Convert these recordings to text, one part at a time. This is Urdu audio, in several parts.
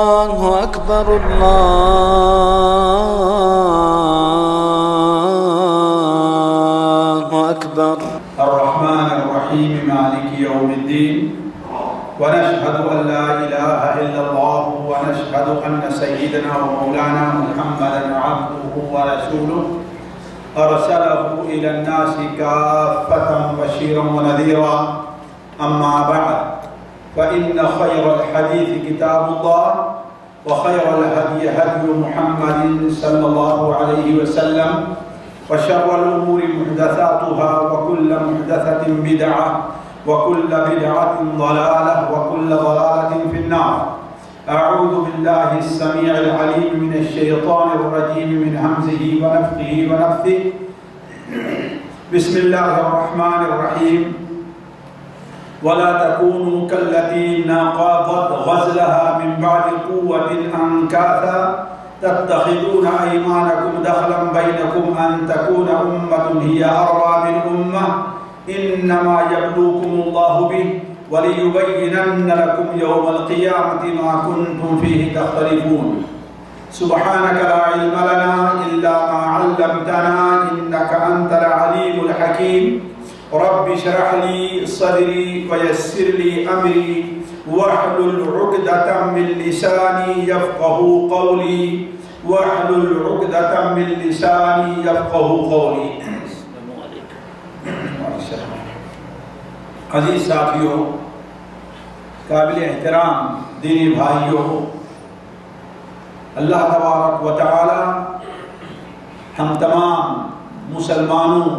الله أكبر الله أكبر. الرحمن الرحيم مالك يوم الدين، ونشهد أن لا إله إلا الله، ونشهد أن سيدنا ومولانا محمدا عبده ورسوله أرسله إلى الناس كافة بشيرا ونذيرا. أما بعد، فإن خير الحديث كتاب الله، وخير الهدي هدي محمد صلى الله عليه وسلم، وشر الأمور محدثاتها، وكل محدثة بدعة، وكل بدعة ضلالة، وكل ضلالة في النار. أعوذ بالله السميع العليم من الشيطان الرجيم من همزه ونفخه ونفثه. بسم الله الرحمن الرحيم. ولا تكونوا كالتي نقضت غزلها من بعد قوة أنكاثا تتخذون أيمانكم دخلا بينكم أن تكون أمة هي أربى من أمة إنما يبلوكم الله به وليبينن لكم يوم القيامة ما كنتم فيه تختلفون. سبحانك لا علم لنا إلا ما علمتنا إنك أنت العليم الحكيم. رب اشرح لي صدري ويسر لي أمري واحلل عقدة من لساني يفقه قولي واحلل عقدة من لساني يفقه قولي. عزیز ساتھیوں، قابل احترام دینی بھائیوں، اللہ تبارک و تعالی ہم تمام مسلمانوں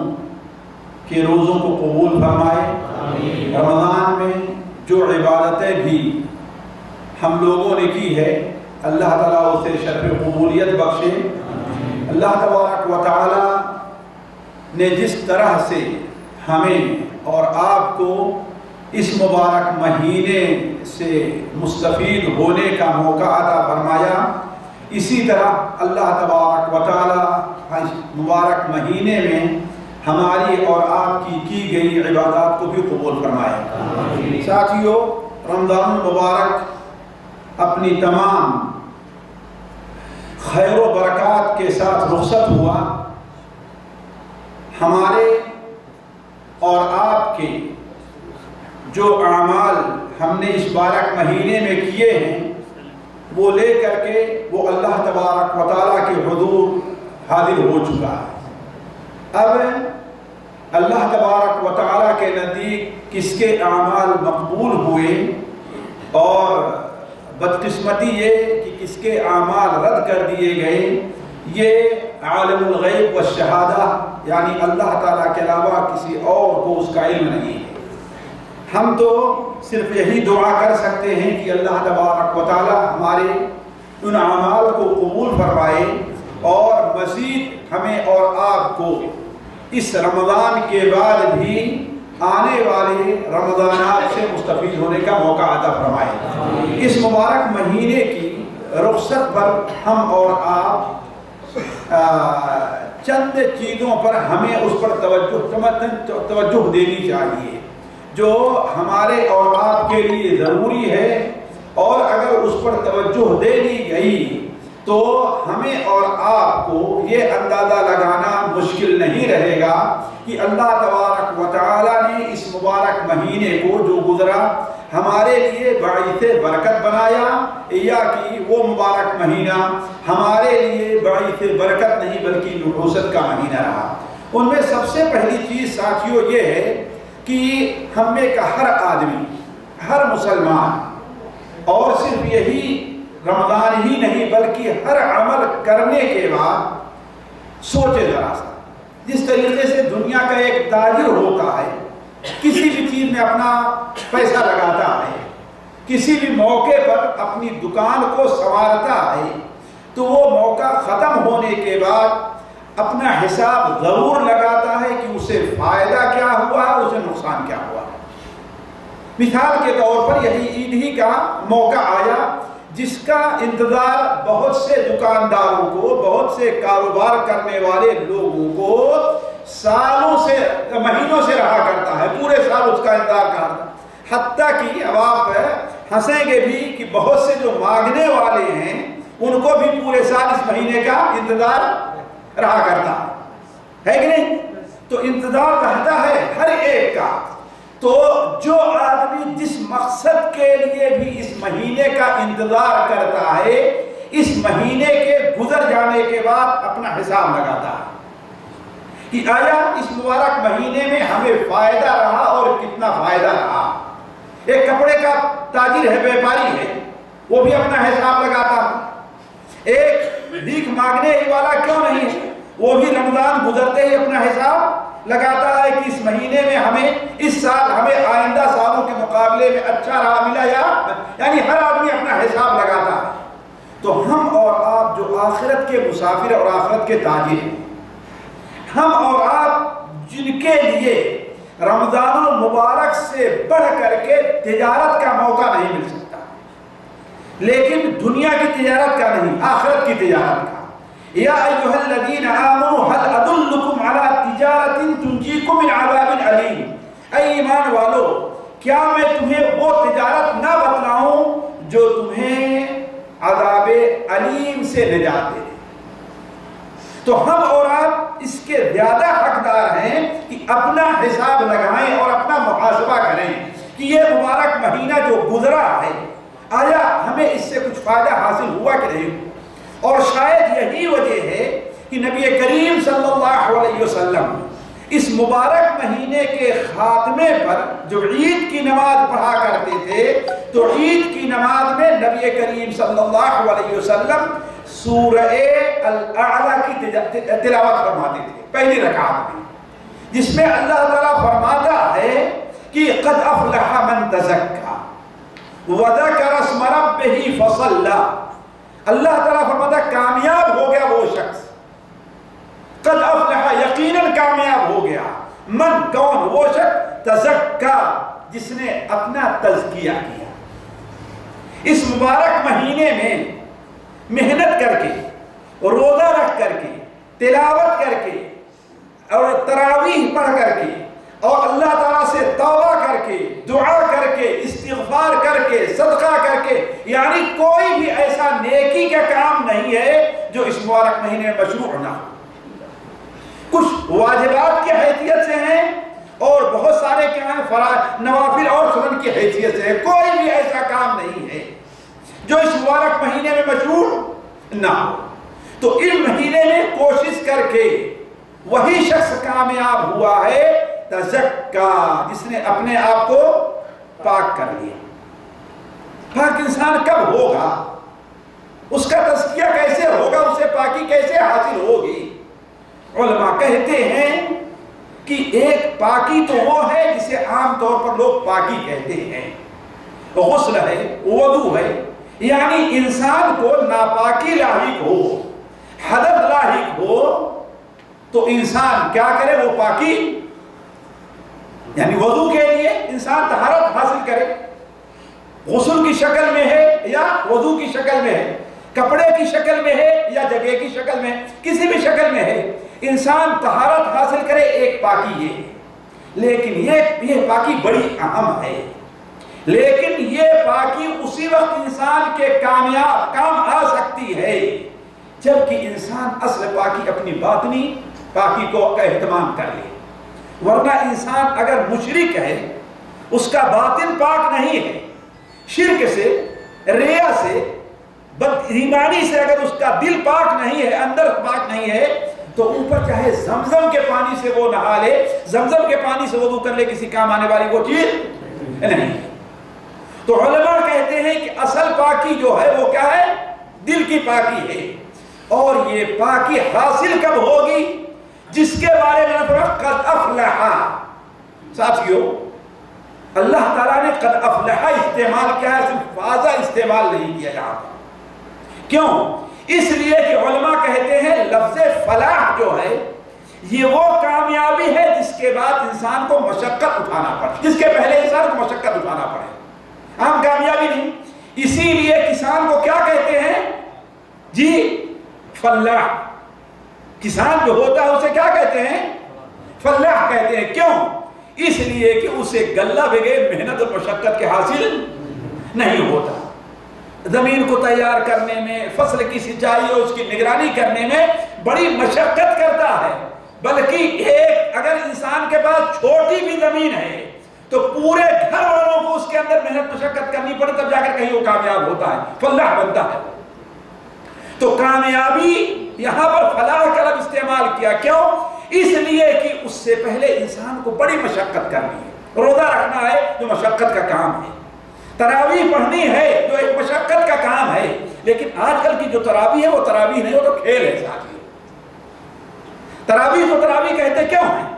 کے روزوں کو قبول فرمائے. رمضان میں جو عبادتیں بھی ہم لوگوں نے کی ہے، اللہ تعالیٰ اسے شرف قبولیت بخشے. اللہ تبارک و تعالی نے جس طرح سے ہمیں اور آپ کو اس مبارک مہینے سے مستفید ہونے کا موقع عطا فرمایا، اسی طرح اللہ تبارک و تعالی مبارک مہینے میں ہماری اور آپ کی گئی عبادات کو بھی قبول فرمائے. ساتھیوں، رمضان المبارک اپنی تمام خیر و برکات کے ساتھ رخصت ہوا. ہمارے اور آپ کے جو اعمال ہم نے اس مبارک مہینے میں کیے ہیں، وہ لے کر کے وہ اللہ تبارک و تعالیٰ کے حضور حاضر ہو چکا ہے. اب اللہ تبارک و تعالیٰ کے نزدیک کس کے اعمال مقبول ہوئے اور بدقسمتی یہ کہ کس کے اعمال رد کر دیے گئے، یہ عالم الغیب والشہادہ یعنی اللہ تعالیٰ کے علاوہ کسی اور کو اس کا علم نہیں ہے. ہم تو صرف یہی دعا کر سکتے ہیں کہ اللہ تبارک و تعالیٰ ہمارے ان اعمال کو قبول فرمائے اور مزید ہمیں اور آپ کو اس رمضان کے بعد بھی آنے والے رمضانات سے مستفید ہونے کا موقع عطا فرمائے. اس مبارک مہینے کی رخصت پر ہم اور آپ چند چیزوں پر ہمیں اس پر توجہ دینی چاہیے جو ہمارے اور آپ کے لیے ضروری ہے، اور اگر اس پر توجہ دے دی گئی تو ہمیں اور آپ کو یہ اندازہ لگانا مشکل نہیں رہے گا کہ اللہ تبارک و تعالیٰ نے اس مبارک مہینے کو جو گزرا ہمارے لیے باعث برکت بنایا، یا کہ وہ مبارک مہینہ ہمارے لیے باعث برکت نہیں بلکہ نحوست کا مہینہ رہا. ان میں سب سے پہلی چیز ساتھیوں یہ ہے کہ ہم میں کا ہر آدمی، ہر مسلمان، اور صرف یہی رمضان ہی نہیں بلکہ ہر عمل کرنے کے بعد سوچے ذرا سا. جس طریقے سے دنیا کا ایک تاجر ہوتا ہے، کسی بھی چیز میں اپنا پیسہ لگاتا ہے، کسی بھی موقع پر اپنی دکان کو سنوارتا ہے، تو وہ موقع ختم ہونے کے بعد اپنا حساب ضرور لگاتا ہے کہ اسے فائدہ کیا ہوا ہے، اسے نقصان کیا ہوا ہے. مثال کے طور پر یہی عید ہی کا موقع آیا جس کا انتظار بہت سے دکانداروں کو، بہت سے کاروبار کرنے والے لوگوں کو سالوں سے، مہینوں سے رہا کرتا ہے، پورے سال اس کا انتظار کرتا. حتیٰ کہ اب آپ ہنسیں گے بھی کہ بہت سے جو مانگنے والے ہیں ان کو بھی پورے سال اس مہینے کا انتظار رہا کرتا ہے کہ نہیں؟ تو انتظار رہتا ہے ہر ایک کا. تو جو آدمی جس مقصد کے لیے بھی اس مہینے کا انتظار کرتا ہے اس مہینے کے گزر جانے کے بعد اپنا حساب لگاتا ہے کہ آیا اس مبارک مہینے میں ہمیں فائدہ رہا اور کتنا فائدہ رہا. ایک کپڑے کا تاجر ہے، بیپاری ہے، وہ بھی اپنا حساب لگاتا ہے. ایک بھیک مانگنے والا کیوں نہیں ہے، وہ بھی رمضان گزرتے ہی اپنا حساب لگاتا ہے کہ اس مہینے میں ہمیں اس سال ہمیں آئندہ سالوں کے مقابلے میں اچھا رہا ملا یعنی ہر آدمی اپنا حساب لگاتا ہے. تو ہم اور آپ جو آخرت کے مسافر اور آخرت کے تاجر ہیں، ہم اور آپ جن کے لیے رمضان المبارک سے بڑھ کر کے تجارت کا موقع نہیں مل سکتا، لیکن دنیا کی تجارت کا نہیں، آخرت کی تجارت کا. یا ایھا الذین آمنوا هل ادلکم علی تجارۃ تنجیکم من عذاب علیم. اے ایمان والو، کیا میں تمہیں وہ تجارت نہ بتلاؤں جو تمہیں عذاب علیم سے نجات دے. تو ہم اور آپ اس کے زیادہ حقدار ہیں کہ اپنا حساب لگائیں اور اپنا محاسبہ کریں کہ یہ مبارک مہینہ جو گزرا ہے آیا ہمیں اس سے کچھ فائدہ حاصل ہوا کہ نہیں. اور شاید یہی وجہ ہے کہ نبی کریم صلی اللہ علیہ وسلم اس مبارک مہینے کے خاتمے پر جو عید کی نماز پڑھا کرتے تھے تو عید کی نماز میں نبی کریم صلی اللہ علیہ وسلم سورہ الاعلیٰ کی تلاوت فرماتے تھے پہلی رکعت میں، جس میں اللہ تعالیٰ فرماتا ہے کہ قد افلح من تزکا وذکر اسم ربہ فصلی. اللہ تعالیٰ فرماتا کامیاب ہو گیا وہ شخص، قد افلح یقیناً کامیاب ہو گیا، من کون، وہ شخص تزکا جس نے اپنا تزکیہ کیا. اس مبارک مہینے میں محنت کر کے، روزہ رکھ کر کے، تلاوت کر کے اور تراویح پڑھ کر کے اور اللہ تعالیٰ سے توبہ کر کے، دعا کر کے، استغفار کر کے، صدقہ کر کے، یعنی کوئی بھی ایسا نیکی کا کام نہیں ہے جو اس مبارک مہینے میں مشروع نہ ہو. کچھ واجبات کی حیثیت سے ہیں اور بہت سارے کیا ہیں نوافل اور سنن کی حیثیت سے ہے. کوئی بھی ایسا کام نہیں ہے جو اس مبارک مہینے میں مشروع نہ ہو. تو اس مہینے میں کوشش کر کے وہی شخص کامیاب ہوا ہے تزکا جس نے اپنے آپ کو پاک کر لیا. پاک انسان کب ہوگا، اس کا تزکیہ کیسے ہوگا، اسے پاکی کیسے حاصل ہوگی؟ علماء کہتے ہیں کہ ایک پاکی تو وہ ہے جسے عام طور پر لوگ پاکی کہتے ہیں، غسل ہے، وضو ہے، یعنی انسان کو ناپاکی لاحق ہو، حدث لاحق ہو تو انسان کیا کرے، وہ پاکی یعنی وضو کے لیے انسان طہارت حاصل کرے، غسل کی شکل میں ہے یا وضو کی شکل میں ہے، کپڑے کی شکل میں ہے یا جگہ کی شکل میں، کسی بھی شکل میں ہے، انسان طہارت حاصل کرے. ایک پاکی یہ ہے، لیکن یہ پاکی بڑی اہم ہے. لیکن یہ پاکی اسی وقت انسان کے کام آ سکتی ہے جبکہ انسان اصل پاکی اپنی باطنی پاکی کو اہتمام کر لے. ورنہ انسان اگر مشرک ہے، اس کا باطن پاک نہیں ہے، شرک سے، ریا سے، بد ایمانی سے اگر اس کا دل پاک نہیں ہے، اندر پاک نہیں ہے، تو اوپر چاہے زمزم کے پانی سے وہ نہا لے، زمزم کے پانی سے وضو کر لے، کسی کام آنے والی وہ چیز نہیں. تو علماء کہتے ہیں کہ اصل پاکی جو ہے وہ کیا ہے، دل کی پاکی ہے. اور یہ پاکی حاصل کب ہوگی، جس کے بارے میں قد افلح. ساتھیو، اللہ تعالیٰ نے قد افلح استعمال کیا ہے، صرف فاضا استعمال نہیں کیا یہاں پر. کیوں؟ اس لیے کہ علماء کہتے ہیں لفظ فلاح جو ہے یہ وہ کامیابی ہے جس کے بعد انسان کو مشقت اٹھانا پڑے، جس کے پہلے انسان کو مشقت اٹھانا پڑے، عام کامیابی نہیں. اسی لیے کسان کو کیا کہتے ہیں جی، فلاح. کسان جو ہوتا ہے اسے کیا کہتے ہیں، فلاح کہتے ہیں. کیوں؟ اس لیے کہ اسے غلہ بغیر محنت اور مشقت کے حاصل نہیں ہوتا۔ زمین کو تیار کرنے میں، فصل کی سینچائی اور اس کی نگرانی کرنے میں بڑی مشقت کرتا ہے، بلکہ ایک اگر انسان کے پاس چھوٹی بھی زمین ہے تو پورے گھر والوں کو اس کے اندر محنت مشقت کرنی پڑے تب جا کر کہیں وہ کامیاب ہوتا ہے، فلاح بنتا ہے۔ تو کامیابی یہاں پر فلاح کا لفظ استعمال کیا، کیوں؟ اس لیے کہ اس سے پہلے انسان کو بڑی مشقت کرنی ہے۔ روزہ رکھنا ہے جو مشقت کا کام ہے، تراویح پڑھنی ہے جو ایک مشقت کا کام ہے، لیکن آج کل کی جو تراویح ہے وہ تراویح نہیں، وہ تو کھیل ہے ساتھی۔ تراویح کو تراویح کہتے کیوں ہیں؟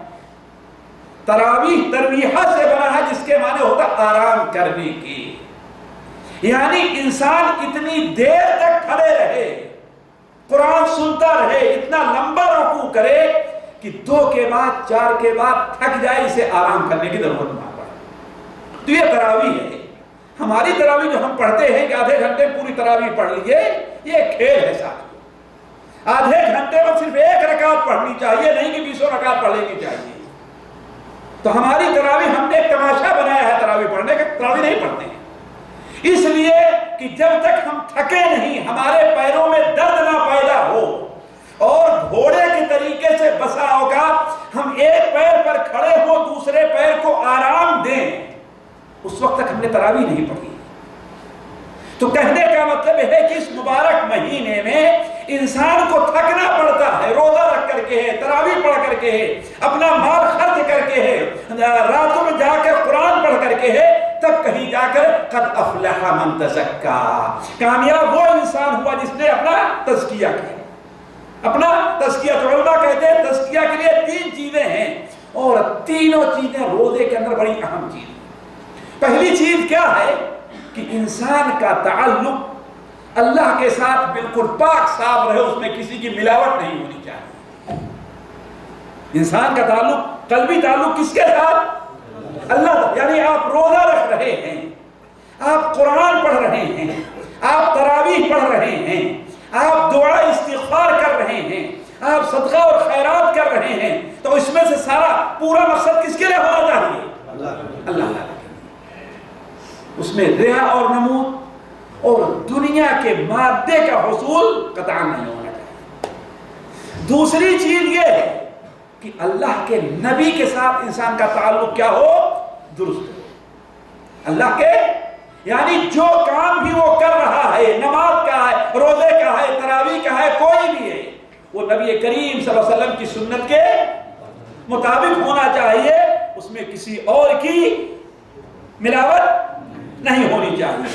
تراویح ترویحہ سے بنا ہے جس کے معنی ہوتا آرام کرنے کی، یعنی انسان اتنی دیر تک کھڑے رہے، قرآن سنتا رہے، اتنا لمبا رکوع کرے کہ 2 کے بعد 4 کے بعد تھک جائے، اسے آرام کرنے کی ضرورت نہ پڑے۔ تو یہ تراویح ہے۔ ہماری تراویح جو ہم پڑھتے ہیں کہ آدھے گھنٹے پوری تراویح پڑھ لیے، یہ کھیل ہے ساتھ۔ آدھے گھنٹے میں صرف 1 رکعت پڑھنی چاہیے، نہیں کہ 20 رکعت پڑھ لینی چاہیے۔ تو ہماری تراویح ہم نے ایک تماشا بنایا ہے تراویح پڑھنے کا، تراویح نہیں پڑھتے ہیں، اس لیے کہ جب تک ہم تھکے نہیں، ہمارے پیروں میں درد نہ پیدا ہو، اور گھوڑے کے طریقے سے بسا اوقات ہم ایک پیر پر کھڑے ہو دوسرے پیر کو آرام دیں، اس وقت تک ہم نے تراویح نہیں پڑھی۔ تو کہنے کا مطلب ہے کہ اس مبارک مہینے میں انسان کو تھکنا پڑتا ہے، روزہ رکھ کر کے ہے، تراویح پڑھ کر کے ہے، اپنا مال خرچ کر کے ہے، راتوں میں جا کر قرآن پڑھ کر کے ہے، تب کہیں جا کر قد افلح من تزکا، کامیاب وہ انسان ہوا جس نے اپنا تزکیہ کیا۔ اپنا تزکیہ، تو علماء کہتے ہیں تزکیہ کے لیے 3 چیزیں ہیں، اور تینوں چیزیں روزے کے اندر بڑی اہم چیز۔ پہلی چیز کیا ہے کہ انسان کا تعلق اللہ کے ساتھ بالکل پاک صاف رہے، اس میں کسی کی ملاوٹ نہیں ہونی چاہیے۔ انسان کا تعلق، قلبی تعلق کس کے ساتھ؟ اللہ، یعنی آپ روزہ رکھ رہے ہیں، آپ قرآن پڑھ رہے ہیں، آپ تراویح پڑھ رہے ہیں، آپ دعا استغفار کر رہے ہیں، آپ صدقہ اور خیرات کر رہے ہیں، تو اس میں سے سارا پورا مقصد کس کے لیے ہونا چاہیے؟ اللہ۔ اس میں ریا اور نمود اور دنیا کے مادے کا حصول قطعا نہیں ہونا چاہیے۔ دوسری چیز یہ ہے کہ اللہ کے نبی کے ساتھ انسان کا تعلق کیا ہو؟ درست ہو۔ اللہ کے، یعنی جو کام بھی وہ کر رہا ہے، نماز کا ہے، روزے کا ہے، تراویح کا ہے، کوئی بھی ہے، وہ نبی کریم صلی اللہ علیہ وسلم کی سنت کے مطابق ہونا چاہیے، اس میں کسی اور کی ملاوٹ نہیں ہونی چاہیے۔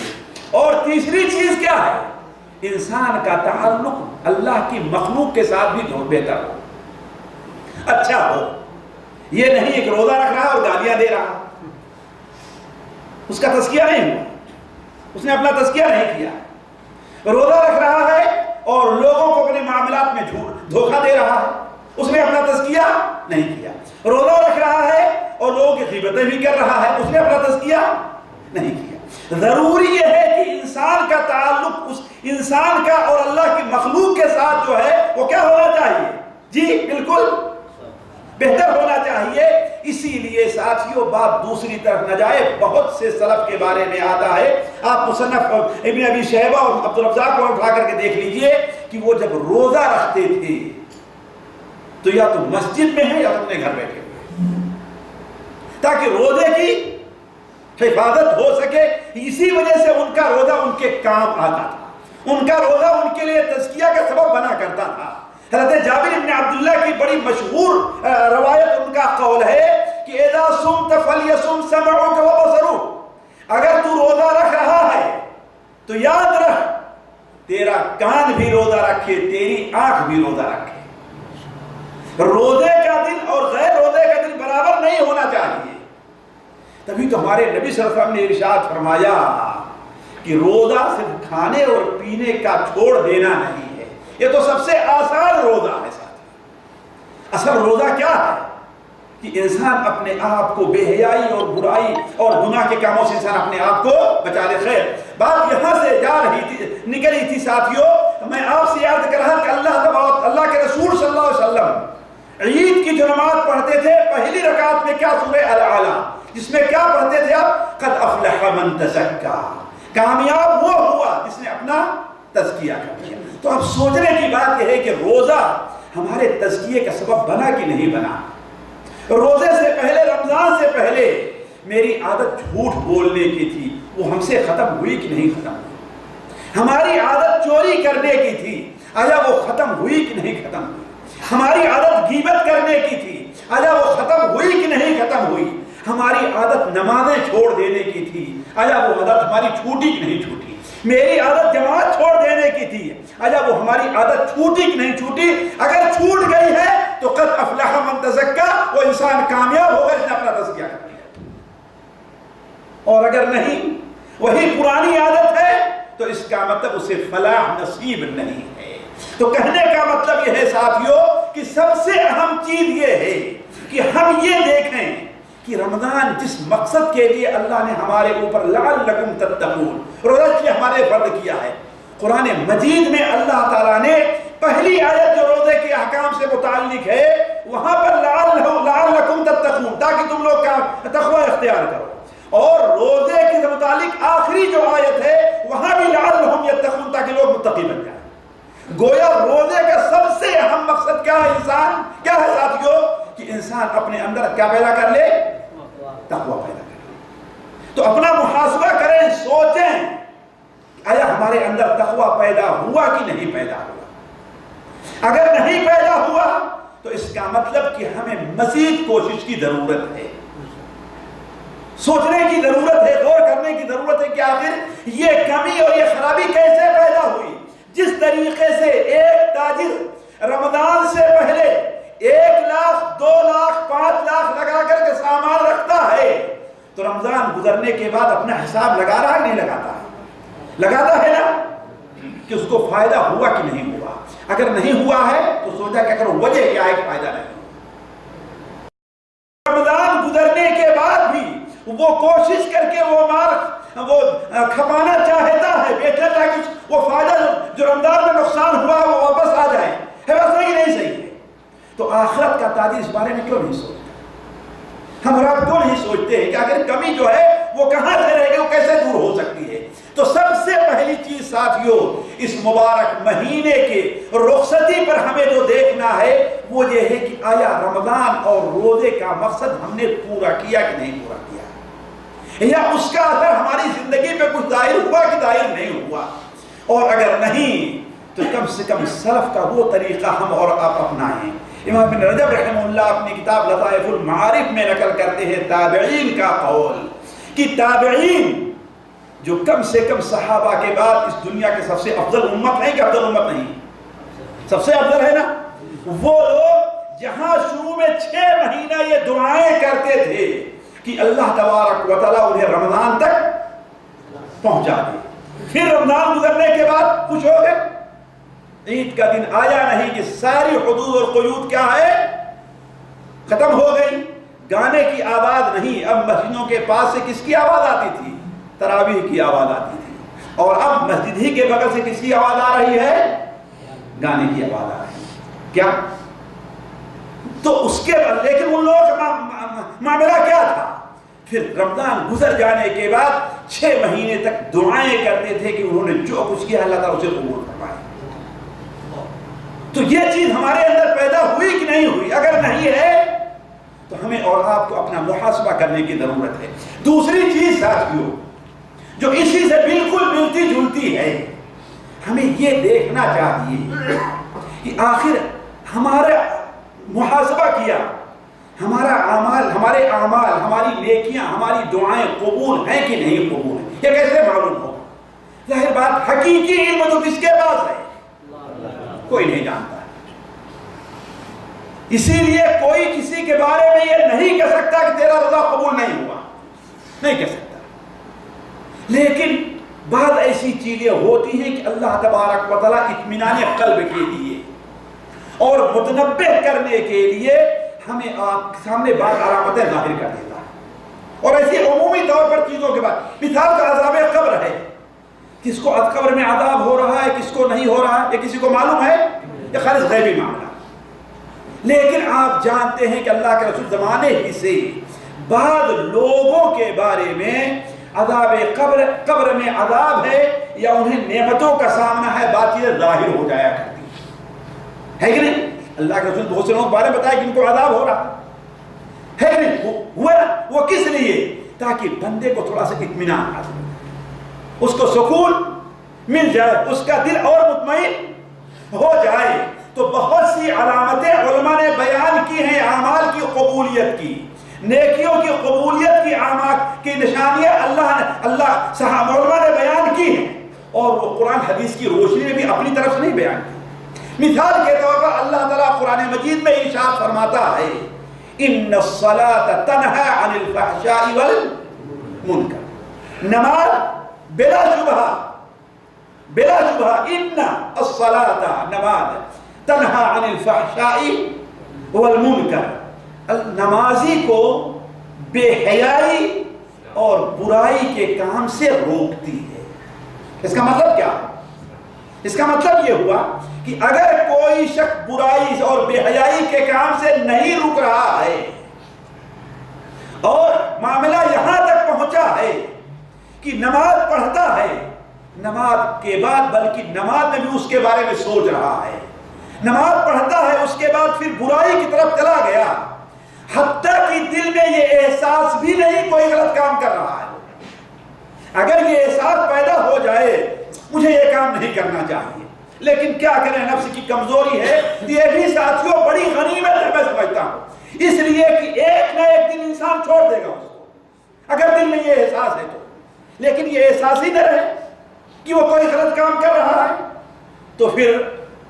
اور تیسری چیز کیا ہے؟ انسان کا تعلق اللہ کی مخلوق کے ساتھ بھی بہتر ہو، اچھا ہو۔ یہ نہیں ایک روزہ رکھ رہا اور گالیاں دے رہا، اس کا تزکیہ نہیں ہوا، اس نے اپنا تزکیہ نہیں کیا۔ روزہ رکھ رہا ہے اور لوگوں کو اپنے معاملات میں دھوکہ دے رہا ہے، اس نے اپنا تزکیہ نہیں کیا۔ روزہ رکھ رہا ہے اور لوگوں کی غیبتیں بھی کر رہا ہے، اس نے اپنا تزکیہ نہیں کیا۔ ضروری یہ ہے کہ انسان کا تعلق اس انسان کا اور اللہ کی مخلوق کے ساتھ جو ہے وہ کیا ہونا چاہیے؟ جی بالکل بہتر ہونا چاہیے۔ اسی لیے ساتھیوں بات دوسری طرف نہ جائے، بہت سے سلف کے بارے میں آتا ہے، آپ مصنف ابن ابی شیبہ اور عبدالرزاق کو اٹھا کر کے دیکھ لیجئے کہ وہ جب روزہ رکھتے تھے تو یا تو مسجد میں ہیں یا تو اپنے گھر بیٹھے ہوئے، تاکہ روزے کی حفاظت ہو سکے۔ اسی وجہ سے ان کا روزہ ان کے کام آتا تھا، ان کا روزہ ان کے لیے تزکیہ کا سبب بنا کرتا تھا۔ حضرت جابر بن عبداللہ کی بڑی مشہور روایت، ان کا قول ہے کہ اذا صمت فلیصم سمعک وبصرک، اگر تو روزہ رکھ رہا ہے تو یاد رکھ تیرا کان بھی روزہ رکھے، تیری آنکھ بھی روزہ رکھے۔ روزے کا دن اور غیر روزے کا دن برابر نہیں ہونا چاہیے۔ تبھی تو ہمارے نبی صلی اللہ علیہ وسلم نے ارشاد فرمایا کہ روزہ صرف کھانے اور پینے کا چھوڑ دینا نہیں ہے، یہ تو سب سے آسان روزہ ہے ساتھ۔ اصل روزہ کیا ہے کہ انسان اپنے آپ کو بے حیائی اور برائی اور گناہ کے کاموں سے انسان اپنے آپ کو بچا لے۔ خیر بات یہاں سے جا رہی تھی، نکل رہی تھی ساتھیوں، میں آپ سے یاد کر رہا کہ اللہ کے رسول صلی اللہ علیہ وسلم عید کی جو نماز پڑھتے تھے پہلی رکعت میں کیا سورہ الاعلیٰ، جس میں کیا پڑھتے تھے آپ؟ قد افلح من تزکا، کامیاب وہ ہوا جس نے اپنا تزکیہ کر لیا۔ تو اب سوچنے کی بات یہ ہے کہ روزہ ہمارے تزکیے کا سبب بنا کہ نہیں بنا؟ روزے سے پہلے، رمضان سے پہلے میری عادت جھوٹ بولنے کی تھی، وہ ہم سے ختم ہوئی کہ نہیں ختم ہوئی؟ ہماری عادت چوری کرنے کی تھی، آیا وہ ختم ہوئی کہ نہیں ختم ہوئی؟ ہماری عادت غیبت کرنے کی تھی، آیا وہ ختم ہوئی کہ نہیں ختم ہوئی؟ ہماری عادت نمازیں چھوڑ دینے کی تھی، آیا وہ عادت ہماری چھوٹی کہ نہیں چھوٹی؟ میری عادت جماعت چھوڑ دینے کی تھی، آیا وہ ہماری عادت چھوٹی کہ نہیں چھوٹی؟ اگر چھوٹ گئی ہے تو قد افلح من تزکا، وہ انسان کامیاب ہوگا جس نے اپنا تزکیہ کر لیا۔ اور اگر نہیں، وہی پرانی عادت ہے، تو اس کا مطلب اسے فلاح نصیب نہیں ہے۔ تو کہنے کا مطلب یہ ہے ساتھیوں کہ سب سے اہم چیز یہ ہے کہ ہم یہ دیکھیں کہ رمضان جس مقصد کے لیے اللہ نے ہمارے اوپر لعلکم تتقون روزہ کے ہمارے فرض کیا ہے، قرآن مجید میں اللہ تعالیٰ نے پہلی آیت جو روزے کے احکام سے متعلق ہے وہاں پر لعلکم تتقون، تاکہ تم لوگ کا تقوی اختیار کرو، اور روزے کے متعلق آخری جو آیت ہے وہاں بھی لعلہم یتقون، تاکہ لوگ متقی بن جائیں۔ گویا روزے کا سب سے اہم مقصد کیا ہے؟ انسان کیا ہے ساتھیوں؟ کہ انسان اپنے اندر کیا پیدا کر لے؟ تقوی پیدا کر لے۔ تو اپنا محاسبہ کریں، سوچیں آیا ہمارے اندر تقوی پیدا ہوا کہ نہیں پیدا ہوا؟ اگر نہیں پیدا ہوا تو اس کا مطلب کہ ہمیں مزید کوشش کی ضرورت ہے، سوچنے کی ضرورت ہے، غور کرنے کی ضرورت ہے کہ آخر یہ کمی اور یہ خرابی کیسے پیدا ہوئی؟ جس طریقے سے ایک تاجر رمضان سے پہلے 1 لاکھ 2 لاکھ 5 لاکھ لگا کر کے سامان رکھتا ہے، تو رمضان گزرنے کے بعد اپنا حساب لگا رہا ہے نہیں لگاتا ہے؟ لگاتا ہے نا، کہ اس کو فائدہ ہوا کہ نہیں ہوا؟ اگر نہیں ہوا ہے تو سوچا کہ اگر وجہ کیا ہے کہ فائدہ نہیں ہوا۔ رمضان گزرنے کے بعد بھی وہ کوشش کر کے وہ مال وہ کھپانا چاہتا ہے، بیچنا چاہتا ہے، وہ فائدہ جو رمضان میں نقصان ہوا وہ واپس آ جائے، ہے وہ صحیح نہیں صحیح ہے؟ تو آخرت کا تاجر اس بارے میں کیوں نہیں سوچتا؟ ہم رب کیوں نہیں سوچتے ہیں کہ اگر کمی جو ہے وہ کہاں سے رہے گی، وہ کیسے دور ہو سکتی ہے؟ تو سب سے پہلی چیز ساتھیوں اس مبارک مہینے کے رخصتی پر ہمیں جو دیکھنا ہے وہ یہ ہے کہ آیا رمضان اور روزے کا مقصد ہم نے پورا کیا کہ نہیں پورا کیا، یا اس کا اثر ہماری زندگی پہ کچھ ظاہر ہوا کہ ظاہر نہیں ہوا؟ اور اگر نہیں تو کم سے کم سلف کا وہ طریقہ ہم اور آپ اپنائیں۔ امام ابن رجب رحمہ اللہ اپنی کتاب لطائف المعارف میں نقل کرتے ہیں تابعین کا قول کہ تابعین جو کم سے کم صحابہ کے بعد اس دنیا کے سب سے افضل امت ہیں کہ افضل امت نہیں، سب سے افضل ہے نا، وہ لوگ جہاں شروع میں 6 مہینہ یہ دعائیں کرتے تھے کہ اللہ تبارک و تعالیٰ انہیں رمضان تک پہنچا دے، پھر رمضان گزرنے کے بعد خوش ہو گئے، عید کا دن آیا نہیں کہ ساری حدود اور قیود کیا ہے ختم ہو گئی، گانے کی آواز نہیں، اب مسجدوں کے پاس سے کس کی آواز آتی تھی؟ تراویح کی آواز آتی تھی، اور اب مسجد ہی کے بغل سے کس کی آواز آ رہی ہے؟ گانے کی آواز آ رہی ہے۔ کیا تو اس کے بعد لیکن ان لوگوں کا معاملہ کیا تھا؟ پھر رمضان گزر جانے کے بعد 6 مہینے تک دعائیں کرتے تھے کہ انہوں نے جو کچھ کیا اللہ تعالیٰ اسے قبول فرمائے۔ تو یہ چیز ہمارے اندر پیدا ہوئی کہ نہیں ہوئی؟ اگر نہیں ہے تو ہمیں اور آپ کو اپنا محاسبہ کرنے کی ضرورت ہے۔ دوسری چیز ساتھیوں جو اسی سے بالکل ملتی جلتی ہے، ہمیں یہ دیکھنا چاہیے کہ آخر ہمارا محاسبہ کیا، ہمارا اعمال، ہمارے اعمال، ہماری نیکیاں، ہماری دعائیں قبول ہیں کہ نہیں قبول ہیں، یہ کیسے معلوم ہوگا؟ ظاہر بات حقیقی علم تو کس کے پاس ہے؟ کوئی نہیں جانتا ہے۔ اسی لیے کوئی کسی کے بارے میں یہ نہیں کہہ سکتا کہ تیرا روزہ قبول نہیں ہوا، نہیں کہہ سکتا، لیکن بعض ایسی چیزیں ہوتی ہیں کہ اللہ تبارک و تعالیٰ اطمینان قلب کے لیے اور متنبہ کرنے کے لیے ہمیں آپ سامنے بعض علامتیں ظاہر کر دیتا ہے، اور ایسی عمومی طور پر چیزوں کے بعد مثال کا عذاب قبر ہے، کس کو قبر میں عذاب ہو رہا ہے، کس کو نہیں ہو رہا ہے، یہ کسی کو معلوم ہے؟ یہ خالص غیبی معاملہ، لیکن آپ جانتے ہیں کہ اللہ کے رسول زمانے ہی سے بعض لوگوں کے بارے میں عذاب قبر میں عذاب ہے یا انہیں نعمتوں کا سامنا ہے، بات چیزیں ظاہر ہو جایا کرتی ہے کہ نہیں؟ اللہ کے رسول بہت سے لوگوں کے بارے میں بتایا کہ ان کو عذاب ہو رہا ہے کہ نہیں؟ وہ کس لیے؟ تاکہ بندے کو تھوڑا سا اطمینان حاصل ہو، اس کو سکون مل جائے، اس کا دل اور مطمئن ہو جائے۔ تو بہت سی علامتیں علماء نے بیان کی ہیں اعمال کی قبولیت کی، نیکیوں کی قبولیت کی اعمال کی نشانیاں اللہ صحابہ علماء نے بیان کی ہیں، اور وہ قرآن حدیث کی روشنی میں بھی اپنی طرف سے نہیں بیان کی۔ مثال کے طور پر اللہ تعالیٰ قرآن مجید میں ارشاد فرماتا ہے ان الصلاۃ تنہی عن الفحشاء والمنکر، نماز بلا شبہ ان الصلاۃ نماز تنہی عن الفحشاء والمنکر، نمازی کو بے حیائی اور برائی کے کام سے روکتی ہے۔ اس کا مطلب کیا؟ اس کا مطلب یہ ہوا کہ اگر کوئی شخص برائی اور بے حیائی کے کام سے نہیں رک رہا ہے اور معاملہ یہاں تک پہنچا ہے کہ نماز پڑھتا ہے، نماز کے بعد بلکہ نماز میں بھی اس کے بارے میں سوچ رہا ہے، نماز پڑھتا ہے اس کے بعد پھر برائی کی طرف چلا گیا، حتیٰ کہ دل میں یہ احساس بھی نہیں کوئی غلط کام کر رہا ہے، اگر یہ احساس پیدا ہو جائے مجھے یہ کام نہیں کرنا چاہیے، لیکن کیا کریں نفس کی کمزوری ہے، یہ بھی ساتھیوں بڑی غنیمت ہے میں سمجھتا ہوں، اس لیے کہ ایک نہ ایک دن انسان چھوڑ دے گا اس کو، اگر دل میں یہ احساس ہے تو، لیکن یہ احساس ہی نہ رہے کہ وہ کوئی غلط کام کر رہا ہے، تو پھر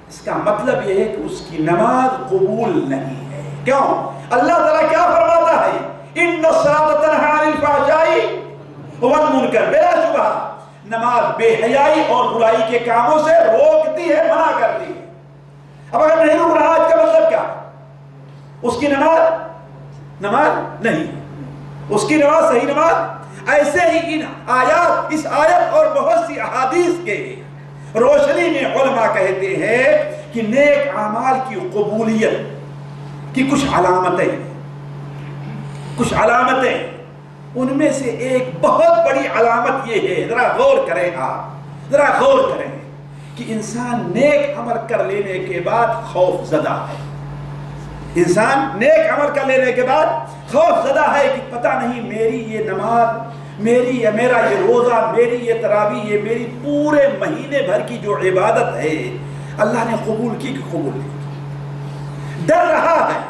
اس کا مطلب یہ ہے کہ اس کی نماز قبول نہیں ہے۔ کیوں؟ اللہ تعالیٰ کیا فرماتا ہے ان الصلاۃ تنہی عن الفحشاء والمنکر، بلا شبہ نماز بے حیائی اور برائی کے کاموں سے روکتی ہے، منع کرتی ہے۔ اب اگر نہیں رک رہا اس کا مطلب کیا؟ اس کی نماز نہیں، اس کی نماز صحیح نماز۔ ایسے ہی ان آیات، اس آیت اور بہت سی احادیث کے روشنی میں علماء کہتے ہیں کہ نیک اعمال کی قبولیت کی کچھ علامتیں، ان میں سے ایک بہت بڑی علامت یہ ہے، ذرا غور کریں آپ، ذرا غور کریں کہ انسان نیک عمل کر لینے کے بعد خوف زدہ ہے، انسان نیک عمل کر لینے کے بعد خوف زدہ ہے کہ پتہ نہیں میری یہ نماز، میرا یہ روزہ، میری یہ تراویح، یہ میری پورے مہینے بھر کی جو عبادت ہے اللہ نے قبول کی کہ قبول نہیں، ڈر رہا ہے۔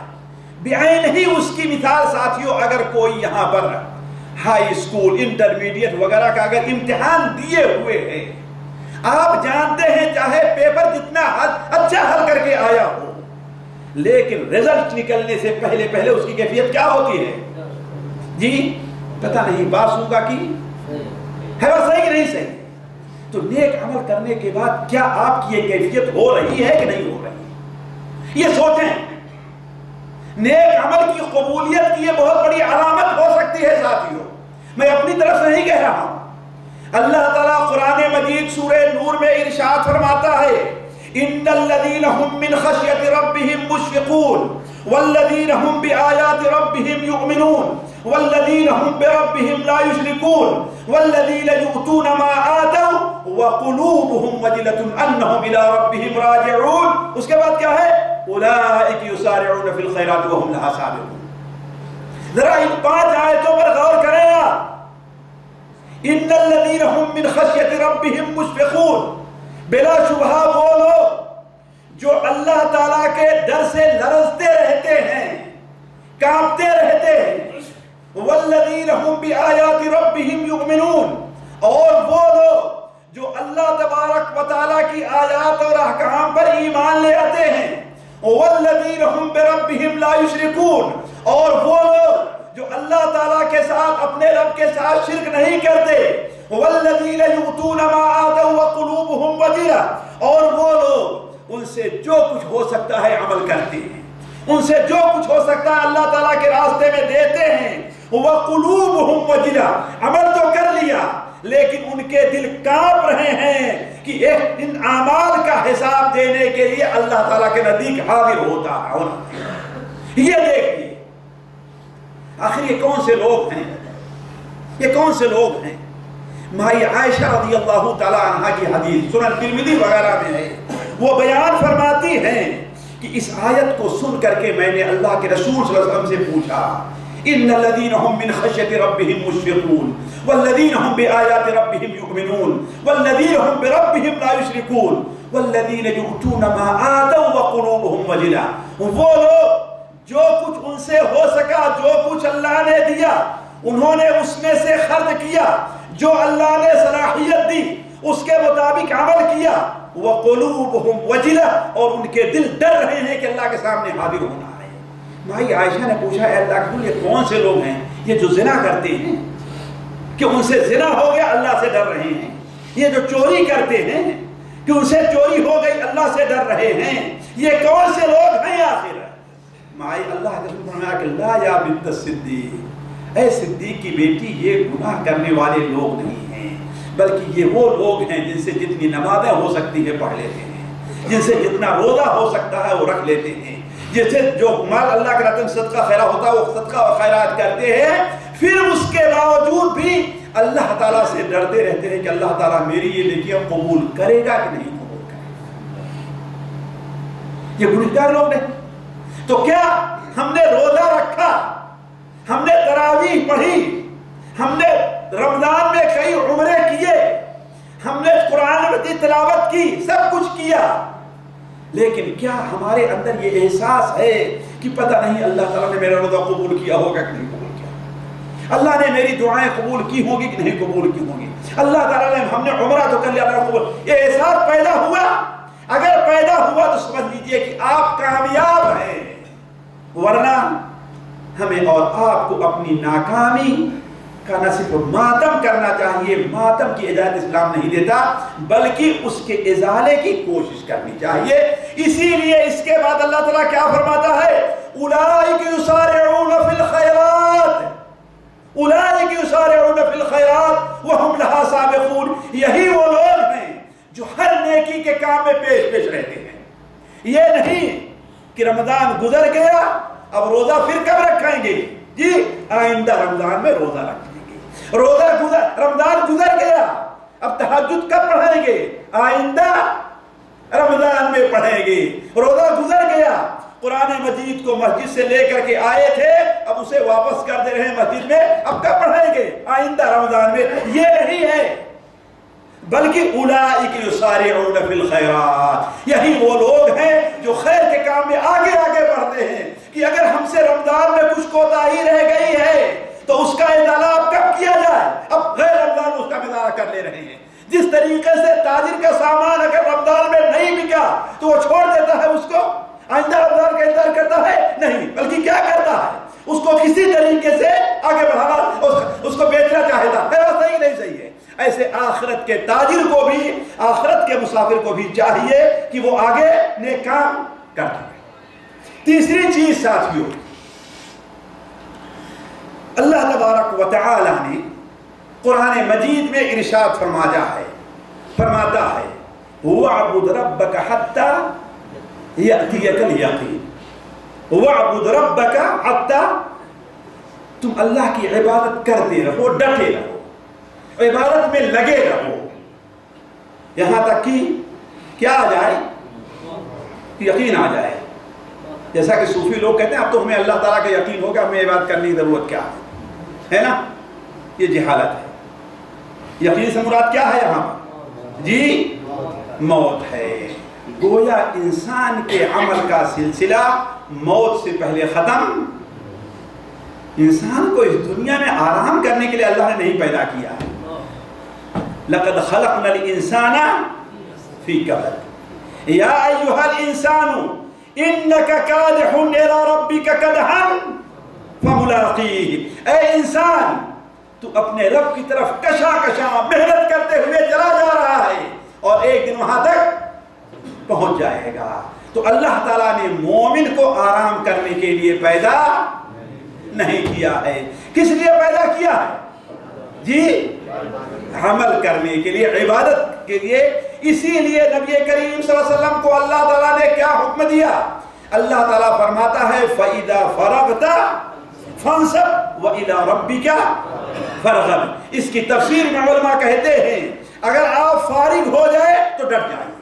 بعین ہی اس کی مثال ساتھیوں، اگر کوئی یہاں پر ہائی اسکول، انٹرمیڈیٹ وغیرہ کا اگر امتحان دیے ہوئے ہیں، آپ جانتے ہیں چاہے پیپر جتنا اچھا حل کر کے آیا ہو، لیکن رزلٹ نکلنے سے پہلے اس کی کیفیت کیا ہوتی ہے؟ جی پتہ نہیں، بات ہوگا کہ ہے وہ صحیح کہ نہیں صحیح؟ تو نیک عمل کرنے کے بعد کیا آپ کی یہ کیفیت ہو رہی ہے کہ نہیں ہو رہی؟ یہ سوچیں۔ نیک عمل کی قبولیت کی یہ بہت بڑی علامت ہو سکتی ہے ساتھیوں، میں اپنی طرف سے نہیں کہہ رہا ہوں۔ اللہ تعالیٰ قرآن مجید سورہ نور میں ارشاد فرماتا ہے ان الذین هم من خشیۃ ربهم مشفقون والذین هم بآیات ربهم یؤمنون والذین هم بربهم لا یشرکون والذین یؤتون ما آتوا وقلوبهم وجلة انهم الى ربهم راجعون۔ اس کے بعد کیا ہے؟ اولئک یسارعون فی الخیرات وهم لها سابقون۔ ذرا ان 5 آیتوں پر غور کریں آپ۔ ان الذین هم من خشیۃ ربهم مشفقون، بلا شبہ وہ لوگ جو اللہ تعالیٰ کے ڈر سے لرزتے رہتے ہیں، کانپتے رہتے ہیں۔ والذین هم بآیات ربهم یؤمنون، اور وہ لوگ جو اللہ تبارک و تعالیٰ کی آیات اور احکام پر ایمان لے آتے ہیں۔ والذین هم بربهم لا یشرکون، اور وہ لوگ جو اللہ تعالیٰ کے ساتھ، اپنے رب کے ساتھ شرک نہیں کرتے۔ والذین یؤتون ما آتوا وقلوبهم وجلہ، اور وہ لوگ ان سے جو کچھ ہو سکتا ہے عمل کرتے ہیں، ان سے جو کچھ ہو سکتا ہے اللہ تعالیٰ کے راستے میں دیتے ہیں۔ وقلوبهم وجلہ، عمل تو کر لیا لیکن ان کے دل کانپ رہے ہیں کہ ایک ان اعمال کا حساب دینے کے لیے اللہ تعالیٰ کے نزدیک حاضر ہوتا ہے۔ یہ دیکھیے آخر یہ کون سے لوگ ہیں، یہ کون سے لوگ ہیں؟ مائی عائشہ رضی اللہ تعالیٰ عنہ کی حدیث سنن ترمذی وغیرہ میں ہے، وہ بیان فرماتی ہیں کہ اس آیت کو سن کر کے میں نے اللہ کے رسول صلی اللہ علیہ وسلم سے پوچھا، ان الذین هم من خشیۃ ربهم مشفقون والذین هم بآیات ربهم یؤمنون والذین هم بربهم لا یشرکون والذین یؤتون ما آتوا وقلوبهم وجلہ، وہ لوگ جو کچھ ان سے ہو سکا، جو کچھ اللہ نے دیا انہوں نے اس میں سے خرچ کیا، جو اللہ نے صلاحیت دی اس کے مطابق عمل کیا، وَقُلُوبُهُمْ وَجِلَةٌ، اور ان کے دل ڈر رہے ہیں کہ اللہ کے سامنے حاضر ہونا ہے۔ مائی عائشہ نے پوچھا اے اللہ کے رسول یہ کون سے لوگ ہیں یہ جو زنا کرتے ہیں کہ ان سے زنا ہو گیا اللہ سے ڈر رہے ہیں، یہ جو چوری کرتے ہیں کہ ان سے چوری ہو گئی اللہ سے ڈر رہے ہیں، یہ کون سے لوگ ہیں آخر؟ مائی اللہ کے رسول فرمایا کہ لا یا بنت الصدیق، اے صدیق کی بیٹی یہ گناہ کرنے والے لوگ نہیں ہیں، بلکہ یہ وہ لوگ ہیں جن سے جتنی نمازیں ہو سکتی ہے پڑھ لیتے ہیں، جن سے جتنا روزہ ہو سکتا ہے وہ رکھ لیتے ہیں، جن سے جو مال اللہ کے راستے میں صدقہ خیرات ہوتا ہے وہ صدقہ و خیرات کرتے ہیں، پھر اس کے باوجود بھی اللہ تعالیٰ سے ڈرتے رہتے ہیں کہ اللہ تعالیٰ میری یہ نیکیاں قبول کرے گا کہ نہیں قبول کرے گا۔ یہ گنہگار لوگ نہیں۔ تو کیا ہم نے روزہ رکھا، ہم نے تراویح پڑھی، ہم نے رمضان میں کئی عمرے کیے، ہم نے قرآن کی تلاوت کی، سب کچھ کیا، لیکن کیا ہمارے اندر یہ احساس ہے کہ پتہ نہیں اللہ تعالیٰ نے میرا روزہ قبول کیا ہوگا کہ نہیں قبول کیا، اللہ نے میری دعائیں قبول کی ہوں گی کہ نہیں قبول کی ہوں گی، اللہ تعالیٰ نے ہم نے عمرہ تو کر لیا اللہ قبول، یہ احساس پیدا ہوا؟ اگر پیدا ہوا تو سمجھ لیجئے کہ آپ کامیاب ہیں، ورنہ ہمیں اور آپ کو اپنی ناکامی کا نہ صرف ماتم کرنا چاہیے، ماتم کی اجازت اسلام نہیں دیتا، بلکہ اس کے ازالے کی کوشش کرنی چاہیے۔ اسی لیے اس کے بعد اللہ تعالیٰ کیا فرماتا ہے؟ اولئک یسارعون فی الخیرات، اولئک یسارعون فی الخیرات وہم لہا سابقون، یہی وہ لوگ ہیں جو ہر نیکی کے کام میں پیش پیش رہتے ہیں۔ یہ نہیں کہ رمضان گزر گیا اب روزہ پھر کب رکھیں گے، جی آئندہ رمضان میں روزہ رکھیں گے، رمضان گزر گیا اب تہجد کب پڑھیں گے، آئندہ رمضان میں پڑھیں گے، روزہ گزر گیا قرآن مجید کو مسجد سے لے کر کے آئے تھے اب اسے واپس کر دے رہے ہیں مسجد میں، اب کب پڑھیں گے، آئندہ رمضان میں۔ یہ نہیں ہے، بلکہ اولئک یسارعون فی الخیرات، یہی وہ لوگ ہیں جو خیر کے کام میں آگے آگے بڑھتے ہیں کہ اگر ہم سے رمضان میں کچھ کوتاہی رہ گئی ہے تو اس کا ازالہ اب کب کیا جائے، اب غیر رمضان اس کا ازالہ کر لے رہے ہیں۔ جس طریقے سے تاجر کا سامان اگر رمضان میں نہیں بکا تو وہ چھوڑ دیتا ہے، اس کو آئندہ رمضان کا انتظار کرتا ہے نہیں، بلکہ کیا کرتا ہے اس کو کسی طریقے سے آگے بڑھانا، اس کو بیچنا چاہتا ہے، وہ صحیح نہیں صحیح ہے۔ ایسے آخرت کے تاجر کو بھی، آخرت کے مسافر کو بھی چاہیے کہ وہ آگے نیک کام کرتے ہیں۔ تیسری چیز ساتھیوں، اللہ تبارک و تعالی نے قرآن مجید میں ارشاد فرماتا ہے وَاعْبُدْ رَبَّكَ حَتَّى يَأْتِيَكَ الْيَقِينُ، وَاعْبُدْ رَبَّكَ حَتَّى، تم اللہ کی عبادت کرتے رہو، ڈٹے رہو، عبادت میں لگے رہو، یہاں تک کہ کیا آ جائے، یقین آ جائے۔ جیسا کہ صوفی لوگ کہتے ہیں اب تو ہمیں اللہ تعالیٰ کا یقین ہوگا، ہمیں عبادت کرنے کی ضرورت کیا ہے نا، یہ جہالت ہے۔ یقین سے مراد کیا ہے یہاں جی، موت ہے۔ گویا انسان کے عمل کا سلسلہ موت سے پہلے ختم۔ انسان کو اس دنیا میں آرام کرنے کے لیے اللہ نے نہیں پیدا کیا۔ لَقَدْ خَلَقْنَا الْإِنسَانَ فِي كَبَدٍ يَا أَيُّهَا الْإِنسَانُ إِنَّكَ كَادِحٌ إِلَىٰ رَبِّكَ كَدْحًا فَمُلَاقِيهِ، اے انسان تو اپنے رب کی طرف کشاں محنت کرتے ہوئے چلا جا رہا ہے اور ایک دن وہاں تک پہنچ جائے گا۔ تو اللہ تعالیٰ نے مومن کو آرام کرنے کے لیے پیدا نہیں کیا ہے، کس لیے پیدا کیا ہے جی؟ عمل کرنے کے لیے، عبادت کے لیے۔ اسی لیے نبی کریم صلی اللہ علیہ وسلم کو اللہ تعالیٰ نے کیا حکم دیا؟ اللہ تعالیٰ فرماتا ہے فَإِذَا فَرَغْتَ فَانْصَبْ وَإِلَىٰ رَبِّكَ فَارْغَب۔ اس کی تفسیر میں علماء کہتے ہیں اگر آپ فارغ ہو جائے تو ڈٹ جائیے،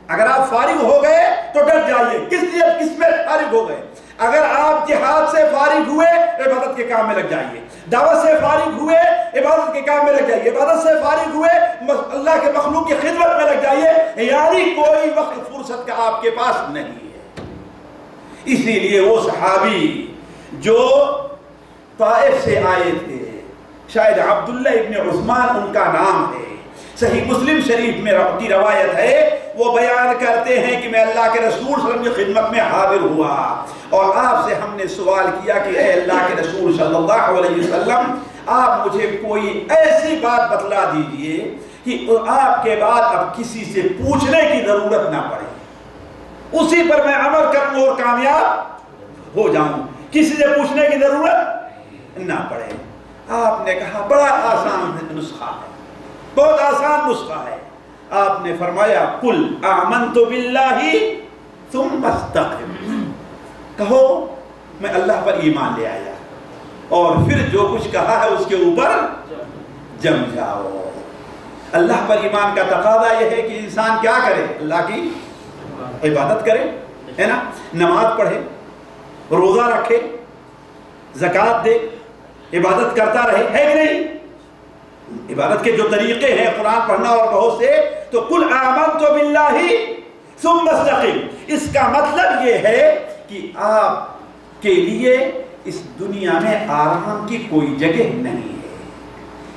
اگر آپ فارغ ہو گئے تو ڈٹ جائیے۔ کس میں فارغ ہو گئے؟ اگر آپ جہاد سے فارغ ہوئے عبادت کے کام میں لگ جائیے، دعوت سے فارغ ہوئے عبادت کے کام میں لگ جائیے، عبادت سے فارغ ہوئے اللہ کے مخلوق کی خدمت میں لگ جائیے، یعنی کوئی وقت فرصت کا آپ کے پاس نہیں ہے۔ اسی لیے وہ صحابی جو طائف سے آئے تھے، شاید عبداللہ ابن عثمان ان کا نام ہے، صحیح مسلم شریف میں کی روایت ہے، وہ بیان کرتے ہیں کہ میں اللہ کے رسول صلی اللہ علیہ وسلم کی خدمت میں حاضر ہوا اور آپ سے ہم نے سوال کیا کہ اے اللہ کے رسول صلی اللہ علیہ وسلم، آپ مجھے کوئی ایسی بات بتلا دیجئے کہ آپ کے بعد اب کسی سے پوچھنے کی ضرورت نہ پڑے، اسی پر میں عمل کروں اور کامیاب ہو جاؤں، کسی سے پوچھنے کی ضرورت نہ پڑے۔ آپ نے کہا بڑا آسان نسخہ ہے، بہت آسان نسخہ ہے۔ آپ نے فرمایا قل آمنت باللہ ثم استقم، کہو میں اللہ پر ایمان لے آیا اور پھر جو کچھ کہا ہے اس کے اوپر جم جاؤ۔ اللہ پر ایمان کا تقاضا یہ ہے کہ انسان کیا کرے؟ اللہ کی عبادت کرے، ہے نا، نماز پڑھے، روزہ رکھے، زکوٰۃ دے، عبادت کرتا رہے، ہے کہ نہیں؟ عبادت کے جو طریقے ہیں قرآن پڑھنا اور بہت سے، تو قل آمنت باللہ ثم استقم، اس کا مطلب یہ ہے کہ آپ کے لیے اس دنیا میں آرام کی کوئی جگہ نہیں ہے۔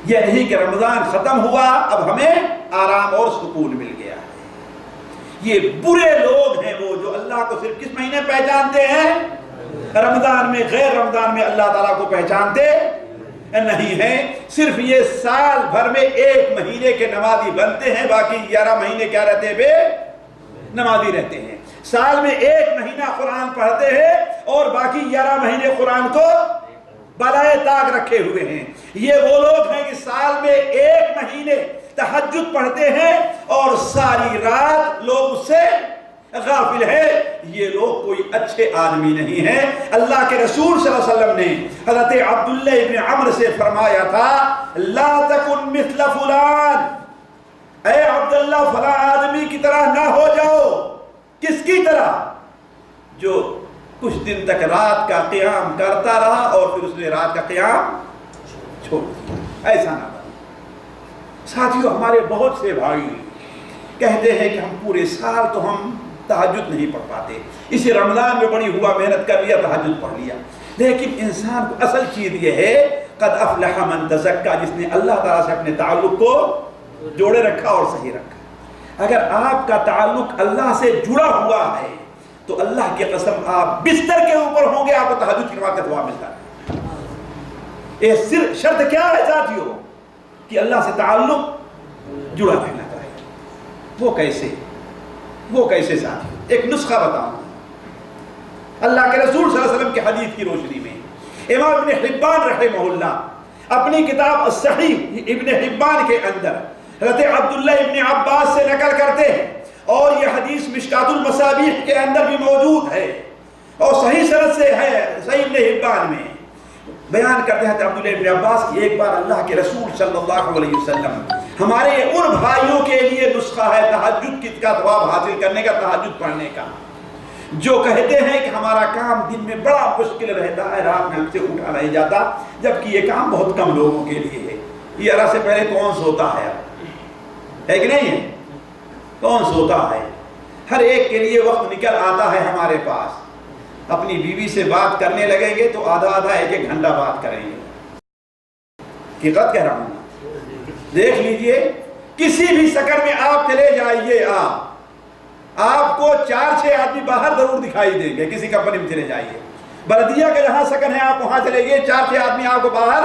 یہ نہیں کہ رمضان ختم ہوا اب ہمیں آرام اور سکون مل گیا ہے۔ یہ برے لوگ ہیں وہ جو اللہ کو صرف کس مہینے پہچانتے ہیں؟ رمضان میں، غیر رمضان میں اللہ تعالیٰ کو پہچانتے نہیں ہیں۔ صرف یہ سال بھر میں ایک مہینے کے نمازی بنتے ہیں، باقی 11 مہینے کیا رہتے ہیں؟ بے نمازی رہتے ہیں۔ سال میں ایک مہینہ قرآن پڑھتے ہیں اور باقی 11 مہینے قرآن کو بالائے طاق رکھے ہوئے ہیں۔ یہ وہ لوگ ہیں کہ سال میں ایک مہینے تہجد پڑھتے ہیں اور ساری رات لوگ اس سے غافل ہے۔ یہ لوگ کوئی اچھے آدمی نہیں ہیں۔ اللہ کے رسول صلی اللہ علیہ وسلم نے حضرت عبداللہ ابن عمر سے فرمایا تھا لا تکن مثل فلان، اے عبداللہ فلاں آدمی کی طرح نہ ہو جاؤ۔ کس کی طرح؟ جو کچھ دن تک رات کا قیام کرتا رہا اور پھر اس نے رات کا قیام چھوڑ دیا، ایسا نہ بنے۔ ساتھیوں، ہمارے بہت سے بھائی کہتے ہیں کہ ہم پورے سال تو ہم تہجد نہیں پڑھ پاتے، اسی رمضان میں بڑی ہوا محنت کر لیا، تہجد پڑھ لیا۔ لیکن انسان کو اصل چیز یہ ہے قد افلح من تزکا، جس نے اللہ تعالیٰ سے اپنے تعلق کو جوڑے رکھا اور صحیح رکھا۔ اگر آپ کا تعلق اللہ سے جڑا ہوا ہے تو اللہ کی قسم آپ بستر کے اوپر ہوں گے آپ کو تہجد کی نماز کا ثواب ملتا ہے۔ یہ شرط کیا ہے ساتھیوں؟ کہ اللہ سے تعلق جڑا رہنا چاہیے۔ وہ کیسے ساتھیوں؟ ایک نسخہ بتاؤں۔ اللہ کے رسول صلی اللہ علیہ وسلم کے حدیث کی روشنی میں امام ابن حبان رحمہ اللہ اپنی کتاب الصحیح ابن حبان کے اندر حضرت عبداللہ ابن عباس سے نقل کرتے ہیں، اور یہ حدیث مشکات المصابیح کے اندر بھی موجود ہے اور صحیح سند سے ہے، صحیح ابن حبان میں بیان کرتے ہیں عبداللہ ابن عباس کی ایک بار اللہ کے رسول صلی اللہ علیہ وسلم ہمارے ان بھائیوں کے لیے نسخہ ہے تہجد کا ثواب حاصل کرنے کا، تہجد پڑھنے کا، جو کہتے ہیں کہ ہمارا کام دن میں بڑا مشکل رہتا ہے، رات میں ہم سے اٹھا نہیں جاتا، جبکہ یہ کام بہت کم لوگوں کے لیے ہے۔ یہ اللہ سے پہلے کون سوتا ہے کہ نہیں ہے؟ کون سوتا ہے؟ ہر ایک کے لیے وقت نکل آتا ہے ہمارے پاس۔ اپنی بیوی سے بات کرنے لگیں گے تو آدھا ایک گھنٹہ بات کریں گے۔ حقیقت کہہ رہا ہوں، دیکھ لیجئے کسی بھی سکن میں آپ چلے جائیے، آپ کو 4-6 آدمی باہر ضرور دکھائی دیں گے۔ کسی کمپنی میں چلے جائیے، بلدیہ کا جہاں سکن ہے آپ وہاں چلے گئے، 4-6 آدمی آپ کو باہر،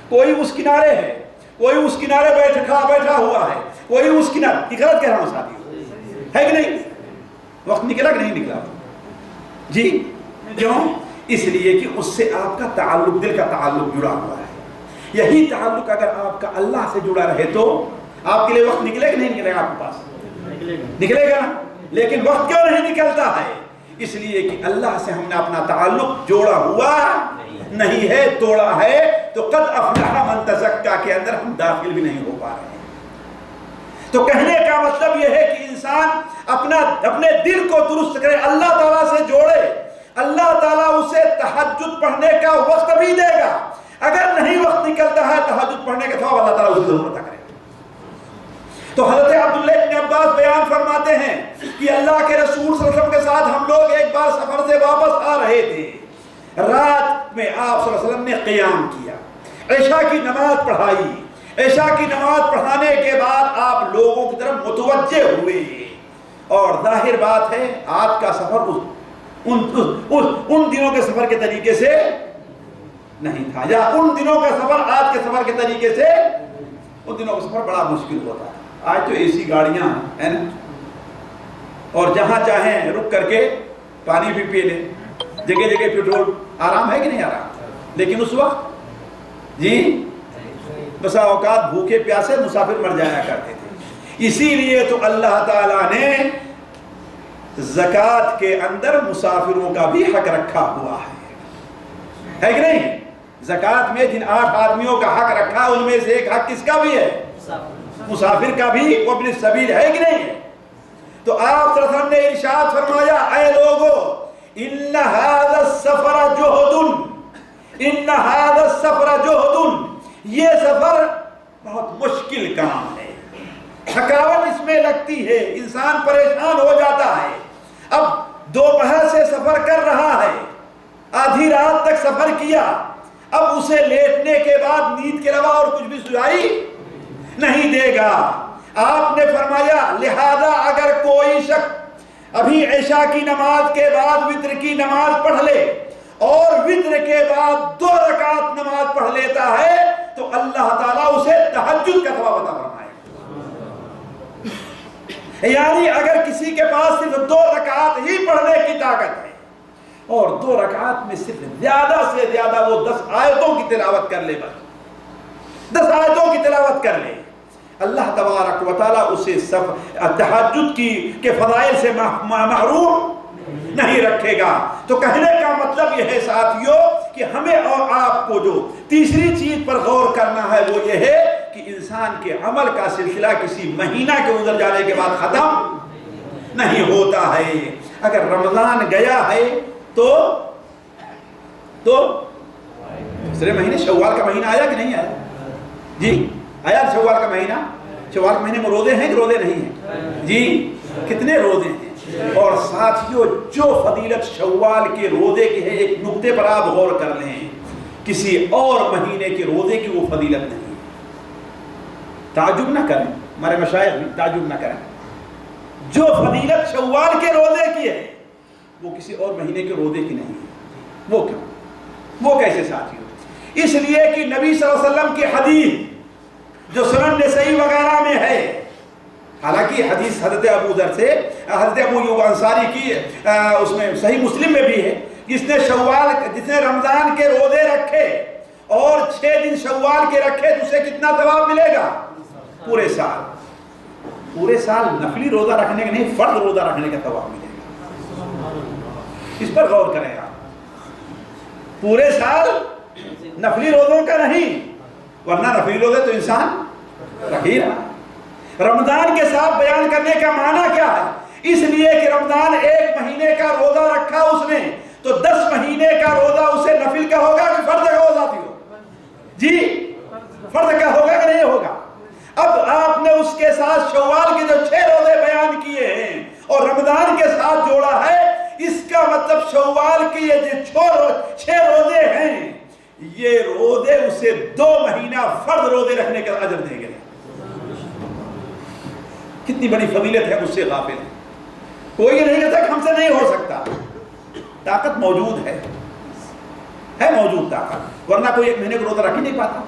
کوئی اس کنارے ہے، کوئی اس کنارے بیٹھا ہوا ہے، کوئی اس کنارے۔ حقیقت کہہ رہا ہوں ساتھی، ہے کہ نہیں؟ وقت نکلا کہ نہیں نکلا؟ جی کیوں؟ اس لیے کہ اس سے آپ کا تعلق، دل کا تعلق جڑا ہوا ہے۔ یہی تعلق اگر آپ کا اللہ سے جڑا رہے تو آپ کے لیے وقت نکلے کہ نہیں نکلے گا؟ آپ کے پاس نکلے گا نا، لیکن وقت کیوں نہیں نکلتا ہے؟ اس لیے کہ اللہ سے ہم نے اپنا تعلق جوڑا ہوا نہیں ہے، توڑا ہے، تو قد افلح من تزکا کے اندر ہم داخل بھی نہیں ہو پا رہے ہیں۔ تو کہنے کا مطلب یہ ہے کہ انسان اپنے دل کو درست کرے، اللہ تعالیٰ سے جوڑے، اللہ تعالیٰ اسے تہجد پڑھنے کا وقت بھی دے گا۔ اگر نہیں وقت نکلتا ہے تہجد پڑھنے کا تو اللہ تعالیٰ اسے ضرور عطا کرے۔ تو حضرت عبداللہ ابن عباس بیان فرماتے ہیں کہ اللہ کے رسول صلی اللہ علیہ وسلم کے ساتھ ہم لوگ ایک بار سفر سے واپس آ رہے تھے، رات میں آپ صلی اللہ علیہ وسلم نے قیام کیا، عشاء کی نماز پڑھائی، عشاء کی نماز پڑھانے کے بعد آپ لوگوں کی طرف متوجہ ہوئے، اور ظاہر بات ہے آپ کا سفر ان دنوں کے سفر کے طریقے سے نہیں تھا، یا ان دنوں کا سفر آج کے سفر کے طریقے سے، ان دنوں کا سفر بڑا مشکل ہوتا ہے۔ آج تو اے سی گاڑیاں ہیں نا، اور جہاں چاہیں رک کر کے پانی بھی پی لیں، جگہ جگہ پیٹرول، آرام ہے کہ نہیں آرام؟ لیکن اس وقت جی بسا اوقات بھوکے پیاسے مسافر مر جایا کرتے تھے۔ اسی لیے تو اللہ تعالیٰ نے زکوٰۃ کے اندر مسافروں کا بھی حق رکھا ہوا ہے کہ نہیں؟ زکوٰۃ میں جن 8 آدمیوں کا حق رکھا ان میں سے ایک حق کس کا بھی ہے؟ مسافر کا بھی، وہ ابن السبیل ہے کہ نہیں؟ تو آپ صلی اللہ علیہ وسلم نے ارشاد فرمایا، اے لوگو ان ھذا السفر جہد، ان ھذا السفر جہد، یہ سفر بہت مشکل کام ہے، تھکاوٹ اس میں لگتی ہے، انسان پریشان ہو جاتا ہے۔ اب دوپہر سے سفر کر رہا ہے، آدھی رات تک سفر کیا، اب اسے لیٹنے کے بعد نیند کے علاوہ اور کچھ بھی سنائی نہیں دے گا۔ آپ نے فرمایا لہذا اگر کوئی شخص ابھی عشاء کی نماز کے بعد وتر کی نماز پڑھ لے اور وتر کے بعد 2 رکعت نماز پڑھ لیتا ہے تو اللہ تعالیٰ اسے تہجد کا ثواب عطا فرمائے۔ یعنی اگر کسی کے پاس صرف 2 رکعت ہی پڑھنے کی طاقت ہے اور 2 رکعت میں صرف زیادہ سے زیادہ وہ 10 آیتوں کی تلاوت کر لے، بس 10 آیتوں کی تلاوت کر لے، اللہ تبارک و تعالیٰ اسے تہجد کے فضائل سے محروم نہیں رکھے گا۔ تو کہنے کا مطلب یہ ہے ساتھیوں کہ ہمیں اور آپ کو جو تیسری چیز پر غور کرنا ہے وہ یہ ہے کہ انسان کے عمل کا سلسلہ کسی مہینہ کے گزر جانے کے بعد ختم نہیں ہوتا ہے۔ اگر رمضان گیا ہے تو دوسرے مہینے شوال کا مہینہ آیا کہ نہیں آیا؟ جی آیا شوال کا مہینہ؟ شوال کے مہینے میں روزے ہیں کہ روزے نہیں ہیں؟ جی کتنے روزے ہیں؟ اور ساتھیوں جو فضیلت شوال کے روزے کی ہے، ایک نقطے پر آپ غور کر لیں، کسی اور مہینے کے روزے کی وہ فضیلت نہیں ہے۔ تعجب نہ کریں، ہمارے مشائخ بھی تعجب نہ کریں، جو فضیلت شوال کے روزے کی ہے وہ کسی اور مہینے کے روزے کی نہیں ہے۔ وہ کیوں؟ وہ کیسے ساتھیوں؟ اس لیے کہ نبی صلی اللہ علیہ وسلم کی حدیث جو سنن نسائی وغیرہ میں ہے، حالانکہ حدیث حضرت ابو ذر سے، حضرت ابو ایوب انصاری کی اس میں صحیح مسلم میں بھی ہے، جس نے رمضان کے روزے رکھے اور 6 دن شوال کے رکھے تو اسے کتنا ثواب ملے گا؟ پورے سال نفلی روزہ رکھنے کا نہیں، فرض روزہ رکھنے کا ثواب ملے گا۔ اس پر غور کریں آپ، پورے سال نفلی روزوں کا نہیں، ورنہ نفلی روزے تو انسان رکھ ہی رہا۔ رمضان کے ساتھ بیان کرنے کا معنی کیا ہے؟ اس لیے کہ رمضان 1 مہینے کا روزہ رکھا اس نے تو 10 مہینے کا روزہ اسے نفل کا ہوگا کہ فرض کا ہوگا؟ جی فرض کا ہوگا کہ نہیں ہوگا؟ اب آپ نے اس کے ساتھ شوال کے جو 6 روزے بیان کیے ہیں اور رمضان کے ساتھ جوڑا ہے، اس کا مطلب شوال کے یہ جو 6 روزے ہیں، یہ روزے اسے 2 مہینہ فرض روزے رکھنے کا اجر دیں گے۔ کتنی بڑی فضیلت ہے، مجھ سے غافل ہے۔ کوئی یہ نہیں کہتا کہ ہم سے نہیں ہو سکتا، طاقت موجود ہے موجود طاقت، ورنہ کوئی 1 مہینے کا روزہ رکھ ہی نہیں پاتا۔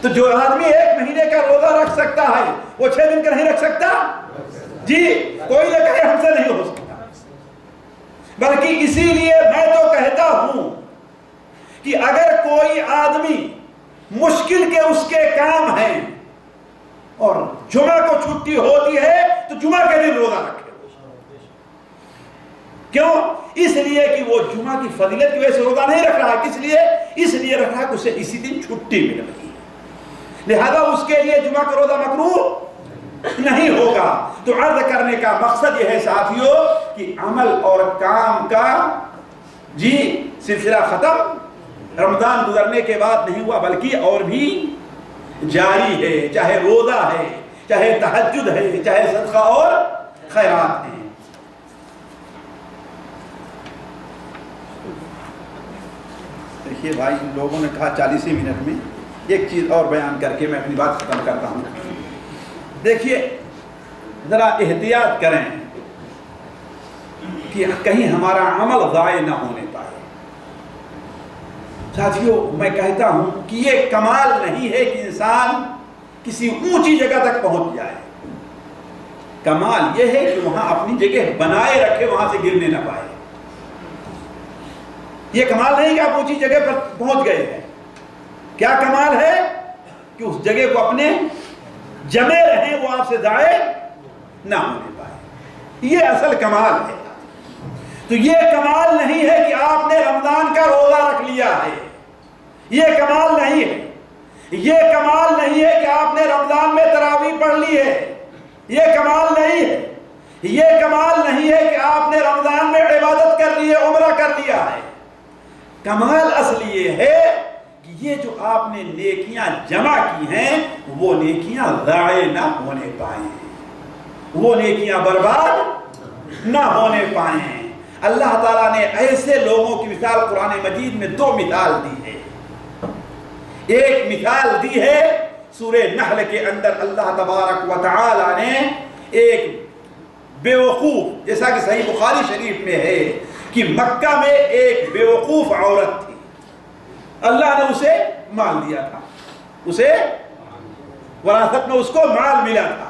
تو جو آدمی 1 مہینے کا روزہ رکھ سکتا ہے وہ 6 دن کا نہیں رکھ سکتا؟ جی کوئی نہ کہے ہم سے نہیں ہو سکتا، بلکہ اسی لیے میں تو کہتا ہوں کہ اگر کوئی آدمی مشکل کے اس کے کام ہیں، اور جمعہ کو چھٹی ہوتی ہے تو جمعہ کے دن روزہ رکھے۔ کیوں؟ اس لیے کہ وہ جمعہ کی فضیلت کی وجہ سے روزہ نہیں رکھ رہا ہے۔ کس لیے؟ اس لیے رکھ رہا ہے کہ اسے اسی دن چھٹی مل رہی ہے، لہذا اس کے لیے جمعہ کا روزہ مکروہ نہیں ہوگا۔ تو عرض کرنے کا مقصد یہ ہے ساتھیوں کہ عمل اور کام کا سلسلہ ختم رمضان گزرنے کے بعد نہیں ہوا، بلکہ اور بھی جاری ہے، چاہے روزہ ہے، چاہے تہجد ہے، چاہے صدقہ اور خیرات ہیں۔ دیکھیے بھائی، لوگوں نے کہا 40 منٹ میں ایک چیز اور بیان کر کے میں اپنی بات ختم کرتا ہوں۔ دیکھیے ذرا احتیاط کریں کہ کہیں ہمارا عمل ضائع نہ ہونے پائے۔ ساتھیوں، میں کہتا ہوں کہ یہ کمال نہیں ہے کہ انسان کسی اونچی جگہ تک پہنچ جائے، کمال یہ ہے کہ وہاں اپنی جگہ بنائے رکھے، وہاں سے گرنے نہ پائے۔ یہ کمال نہیں کہ آپ اونچی جگہ پر پہنچ گئے ہیں، کیا کمال ہے کہ اس جگہ کو اپنے جمے رہیں، وہ آپ سے ضائع نہ ہونے پائے، یہ اصل کمال ہے۔ تو یہ کمال نہیں ہے کہ آپ نے رمضان کا روزہ رکھ لیا ہے، یہ کمال نہیں ہے۔ یہ کمال نہیں ہے کہ آپ نے رمضان میں تراویح پڑھ لی ہے، یہ کمال نہیں ہے۔ یہ کمال نہیں ہے کہ آپ نے رمضان میں عبادت کر لی ہے، عمرہ کر لیا ہے۔ کمال اصل یہ ہے کہ یہ جو آپ نے نیکیاں جمع کی ہیں وہ نیکیاں ضائع نہ ہونے پائیں، وہ نیکیاں برباد نہ ہونے پائیں۔ اللہ تعالیٰ نے ایسے لوگوں کی مثال قرآن مجید میں 2 مثال دی ہے۔ ایک مثال دی ہے سورہ نحل کے اندر، اللہ تبارک و تعالیٰ نے ایک بیوقوف، جیسا کہ صحیح بخاری شریف میں ہے کہ مکہ میں ایک بیوقوف عورت تھی، اللہ نے اسے مال دیا تھا، اسے وراثت میں اس کو مال ملا تھا،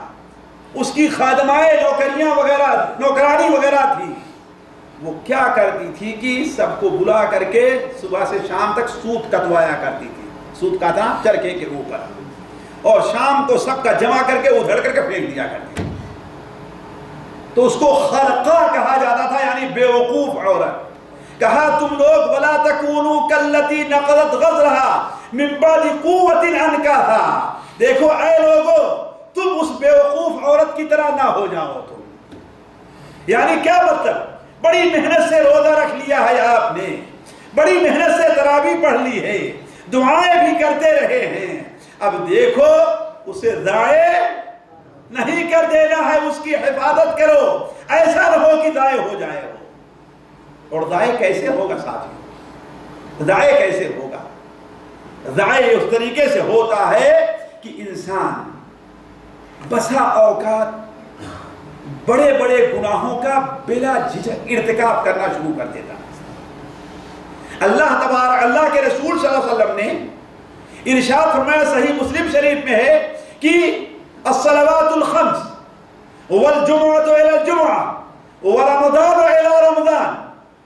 اس کی خادمائیں نوکریاں وغیرہ، نوکرانی وغیرہ تھی۔ وہ کیا کرتی تھی کہ سب کو بلا کر کے صبح سے شام تک سوت کتوایا کرتی تھی، سوت کاٹنا چرخے کے اوپر، اور شام کو سب کا جمع کر کے ادھڑ کر کے پھینک دیا کرتی تھی۔ تو اس کو خرقہ کہا جاتا تھا، یعنی بیوقوف عورت۔ کہا تم لوگ وَلَا تَكُونُوا كَالَّتِي نَقَضَتْ غَزْرَهَا مِن بَعْدِ قُوَّةٍ أَنْكَاثًا۔ دیکھو اے لوگو، تم اس بیوقوف عورت کی طرح نہ ہو جاؤ تم۔ یعنی کیا مطلب؟ بڑی محنت سے روزہ رکھ لیا ہے آپ نے، بڑی محنت سے تراویح پڑھ لی ہے، دعائیں بھی کرتے رہے ہیں، اب دیکھو اسے ضائع نہیں کر دینا ہے، اس کی حفاظت کرو، ایسا نہ ہو کہ ضائع ہو جائے ہو۔ اور ضائع کیسے ہوگا ساتھیوں؟ ضائع کیسے ہوگا؟ ضائع اس طریقے سے ہوتا ہے کہ انسان بسا اوقات بڑے بڑے گناہوں کا بلا جھجک ارتکاب کرنا شروع کر دیتا ہے۔ اللہ کے رسول صلی اللہ علیہ وسلم نے ارشاد فرمایا، صحیح مسلم شریف میں ہے کہ الصلوات الخمس والجمعۃ الی الجمعہ ورمضان الی رمضان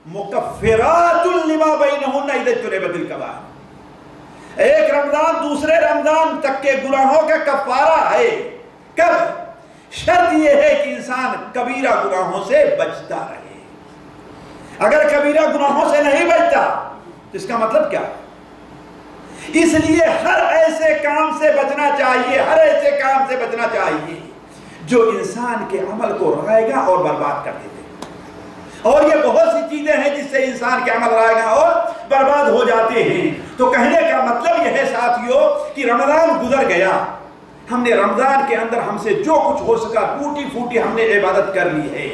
مکفرات لما بینہن اذا اجتنبت الکبائر۔ ایک رمضان دوسرے رمضان تک کے گناہوں کا کفارہ ہے۔ کب؟ شرط یہ ہے کہ انسان کبیرہ گناہوں سے بچتا رہے۔ اگر کبیرہ گناہوں سے نہیں بچتا تو اس کا مطلب کیا؟ اس لیے ہر ایسے کام سے بچنا چاہیے، ہر ایسے کام سے بچنا چاہیے جو انسان کے عمل کو رائے گا اور برباد کر دیتے ہیں۔ اور یہ بہت سی چیزیں ہیں جس سے انسان کے عمل رائے گا اور برباد ہو جاتے ہیں۔ تو کہنے کا مطلب یہ ہے ساتھیوں کہ رمضان گزر گیا، ہم نے رمضان کے اندر ہم سے جو کچھ ہو سکا ٹوٹی پھوٹی ہم نے عبادت کر لی ہے،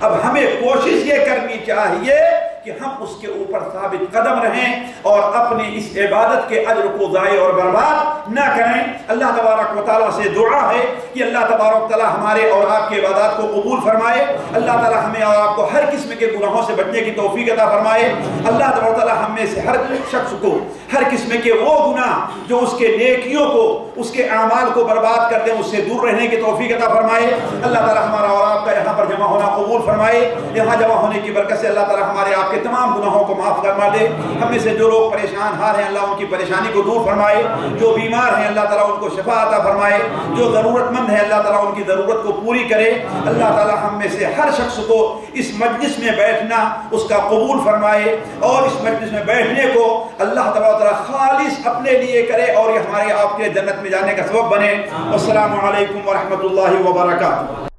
اب ہمیں کوشش یہ کرنی چاہیے کہ ہم اس کے اوپر ثابت قدم رہیں اور اپنی اس عبادت کے اجر کو ضائع اور برباد نہ کریں۔ اللہ تبارک و تعالیٰ سے دعا ہے کہ اللہ تبارک و تعالیٰ ہمارے اور آپ کی عبادات کو قبول فرمائے۔ اللہ تعالیٰ ہمیں اور آپ کو ہر قسم کے گناہوں سے بچنے کی توفیق عطا فرمائے۔ اللہ تبارک و تعالیٰ ہم میں سے ہر شخص کو ہر قسم کے وہ گناہ جو اس کے نیکیوں کو، اس کے اعمال کو برباد کر دیں، اس سے دور رہنے کی توفیق عطا فرمائے۔ اللہ تعالیٰ ہمارا اور آپ کا یہاں پر جمع ہونا قبول فرمائے۔ یہاں جمع ہونے کی برکت سے اللہ تعالیٰ ہمارے آپ کے تمام گناہوں کو معاف فرما دے. ہم میں سے جو لوگ پریشان حال ہیں اللہ ان کی پریشانی کو دور فرمائے. جو بیمار ہیں اللہ تعالیٰ ان کو شفا عطا فرمائے. جو ضرورت مند ہے اللہ تعالیٰ ان کی ضرورت کو پوری کرے. اللہ تعالیٰ ہم میں سے ہر شخص کو اس مجلس میں بیٹھنا اس کا قبول فرمائے اور اس مجلس میں بیٹھنے کو اللہ تعالیٰ خالص اپنے لیے کرے اور یہ ہمارے آپ کے جنت میں جانے کا سبب بنے. السلام علیکم ورحمۃ اللہ وبرکاتہ.